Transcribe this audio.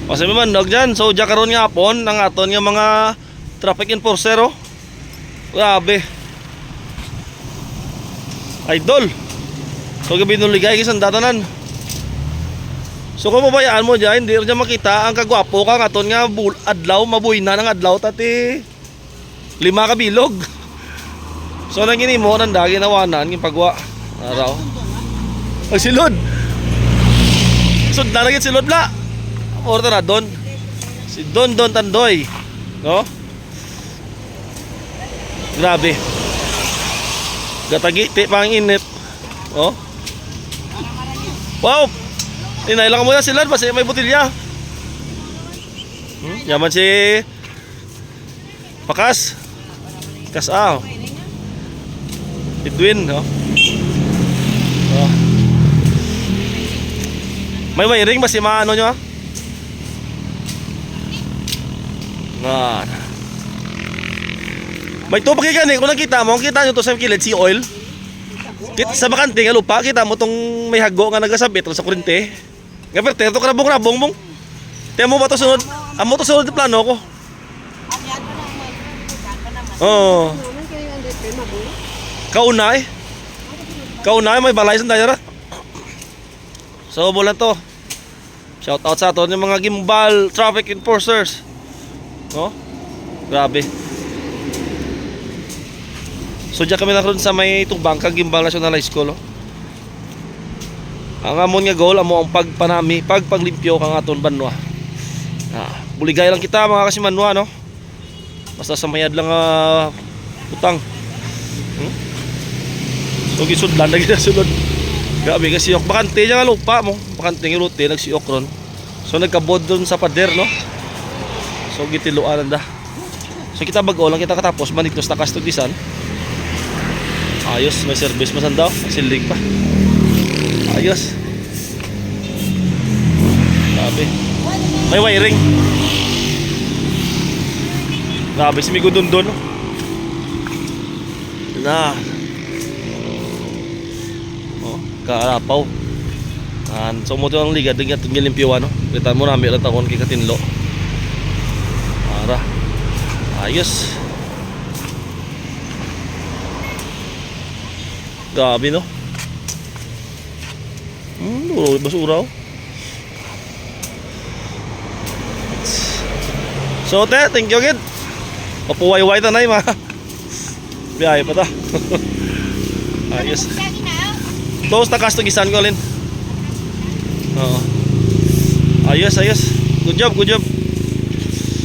Kasi mamandag dyan. So dyan karoon nga hapon ng aton nga mga traffic enforcer oh. Grabe. Idol. So gabi nung ligay kisang datanan. So kung mabayaan mo dyan, hindi rin dyan makita ang kagwapo ka nga aton nga adlaw, mabuhay na ng adlaw tati 5 kabilog. So nang gini mo nang dagi nawanan yung pagwa araw. Ay silod. Sud na lagi silod la. Order na Don. Si Don Tandoy. No? Grabe. Gatagi ti pang init. Oh. Wow. Inailang mo na sila kasi may botilya. Yaman si Pakas. Kas Edwin, no? Oh. May wiring ba si maano nyo? Nah. May to pakigani kung nakita mo, kita nyo to sa kilid si oil. Sa bakante nga lupa, kita mo tong may hago nga nagasabit sa kurente. Nga perte, ito karabong-rabong mong. Tiyan mo ba to sunod? Amo to sunod yung plano ko. Oo. Kaunay. Kaunay, may balay sa dayara. So, bulan to. Shout out sa ato yung mga gimbal traffic enforcers. Oh, grabe. So diyan kami nakaroon sa may tubang kag Gimbal National High School. Oh. Ang amon nga goal amo ang pagpaglimpyo kang aton banwa. Buligay lang kita mga kasimanwa no. Basta sa mayad lang utang. So gisudlan lagi na sulod. Grabe kasi yok bakante nga lupa mo. Bakante nga lote nagsiyok ron. So nagkabod doon sa pader no. So gitiluan da. So kita bago lang kita katapos manitos na kastudisan. Ayos, may service masan daw, silig pa. Ayos. Grabe. May wiring. Grabe si Migo Dondon. Na. Oh, kaarapaw. So mo to ang liga dengan limpyo ano. Kita mo na mi ra taon kay katinlo. Ayos. Grabe no. Basura oh. So thank you again. Papuway-way tanay ma. Biyahe pa ta. Ayos. Toast na kastugisan ko lin. Oo. Ayos. Good job.